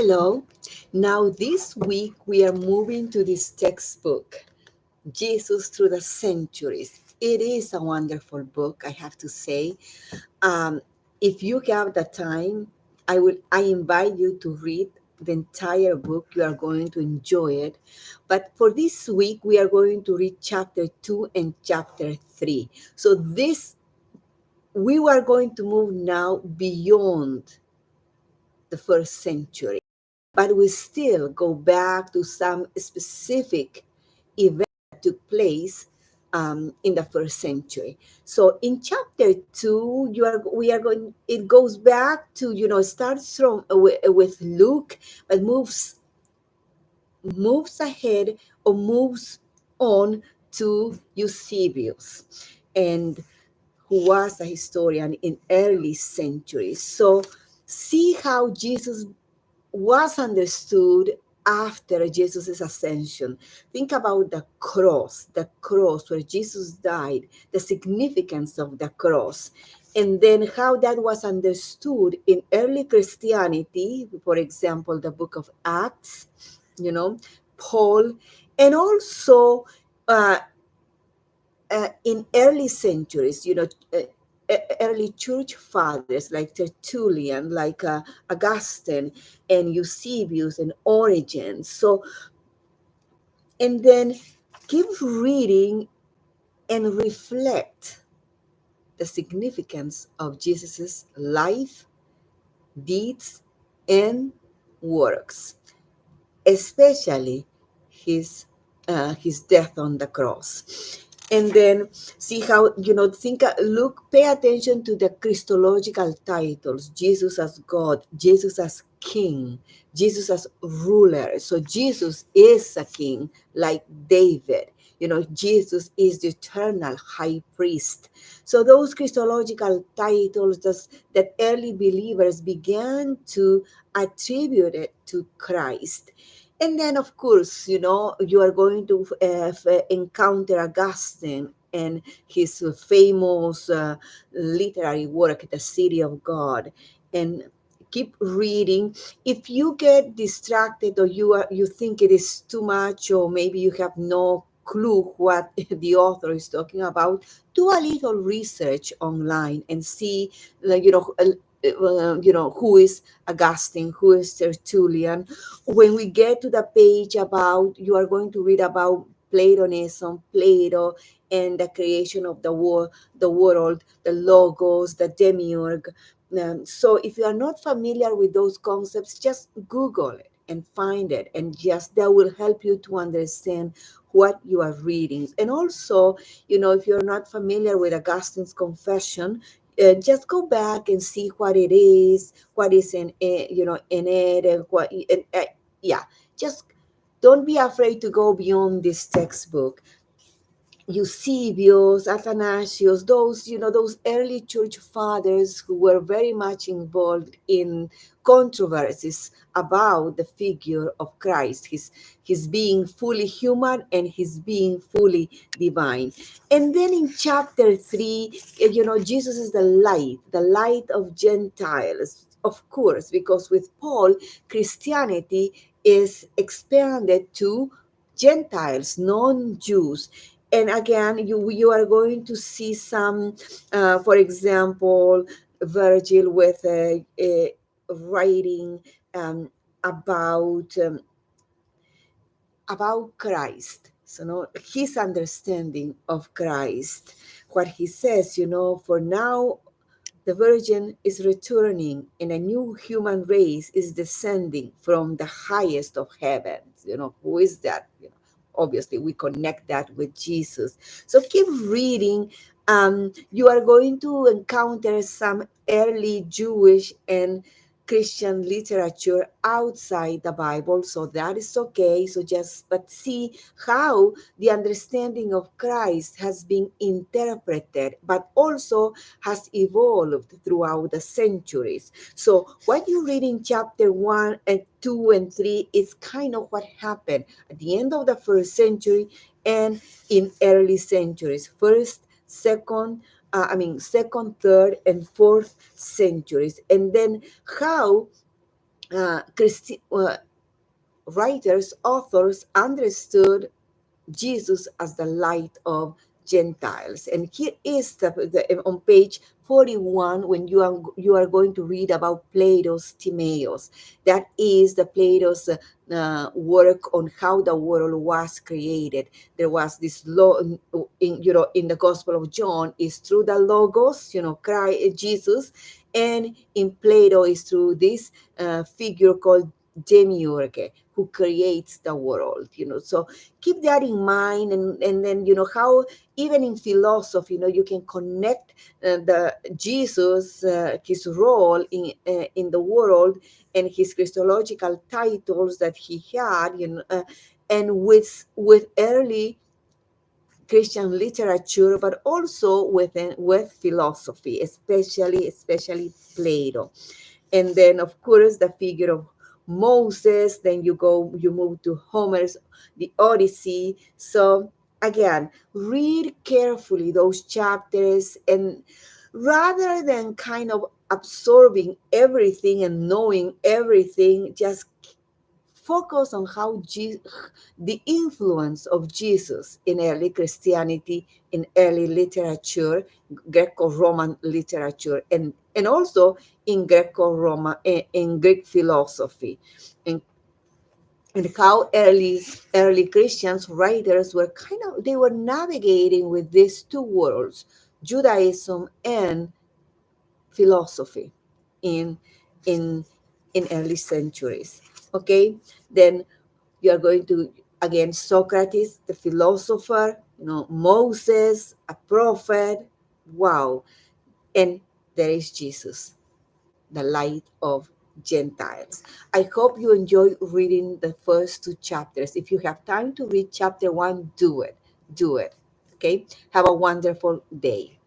Hello. Now, this week we are moving to this textbook, Jesus Through the Centuries. It is a wonderful book, I have to say. Um, if you have the time, I invite you to read the entire book. You are going to enjoy it. But for this week, we are going to read chapter 2 and chapter 3. So this we are going to move now beyond the first century, but we still go back to some specific event that took place in the first century. So in chapter 2, we are going. It goes back to starts from with Luke, but moves ahead or moves on to Eusebius, and who was a historian in early centuries. So see how Jesus was understood after Jesus' ascension. Think about the cross where Jesus died, the significance of the cross, and then how that was understood in early Christianity, for example, the book of Acts, you know, Paul, and also uh, in early centuries, early church fathers like Tertullian, like Augustine, and Eusebius and Origen. So, and then keep reading and reflect the significance of Jesus's life, deeds, and works, especially his death on the cross. And then see how, pay attention to the Christological titles: Jesus as God, Jesus as King, Jesus as ruler. So Jesus is a king like David. Jesus is the eternal high priest. So those Christological titles that early believers began to attribute it to Christ. And then, of course, you are going to encounter Augustine and his famous literary work, The City of God. And keep reading. If you get distracted, or you think it is too much, or maybe you have no clue what the author is talking about, do a little research online and see, who is Augustine, who is Tertullian. When we get to the page about, you are going to read about Platonism, Plato, and the creation of the world, the logos, the demiurge. So if you are not familiar with those concepts, just Google it and find it, and just that will help you to understand what you are reading. And also, if you're not familiar with Augustine's Confession, just go back and see what is in it, and yeah, just don't be afraid to go beyond this textbook. Eusebius, Athanasius, those early church fathers who were very much involved in controversies about the figure of Christ, his being fully human and his being fully divine. And then in chapter 3, Jesus is the light of Gentiles, of course, because with Paul, Christianity is expanded to Gentiles, non-Jews. And again, you are going to see some, for example, Virgil with a writing um, about about Christ. So, his understanding of Christ, what he says, for now the Virgin is returning, and a new human race is descending from the highest of heavens. Who is that? Obviously, we connect that with Jesus. So keep reading. You are going to encounter some early Jewish and Christian literature outside the Bible, so that is okay. But see how the understanding of Christ has been interpreted, but also has evolved throughout the centuries. So what you read in chapter 1 and 2 and 3 is kind of what happened at the end of the first century and in early centuries. Second, third, and fourth centuries. And then how Christi- writers, authors understood Jesus as the light of Gentiles. And here is on page 41 when you are going to read about Plato's Timaeus. That is the Plato's work on how the world was created. There was this law in the Gospel of John is through the Logos, Christ, Jesus, and in Plato is through this figure called demiurge who creates the world. So keep that in mind, and then how even in philosophy you can connect the Jesus, his role in the world, and his Christological titles that he had, and with early Christian literature, but also with philosophy, especially Plato. And then of course the figure of Moses. Then you move to Homer's The Odyssey. So again, read carefully those chapters, and rather than kind of absorbing everything and knowing everything, just focus on how the influence of Jesus in early Christianity, in early literature, Greco-Roman literature, and also in Greco-Roman, in Greek philosophy, and, and how early Christians writers were they were navigating with these two worlds, Judaism and philosophy, in in in early centuries. Okay, then you are going to, again, Socrates, the philosopher, Moses, a prophet. Wow. And there is Jesus, the light of Gentiles. I hope you enjoy reading the first two chapters. If you have time to read chapter 1, do it. Do it. Okay. Have a wonderful day.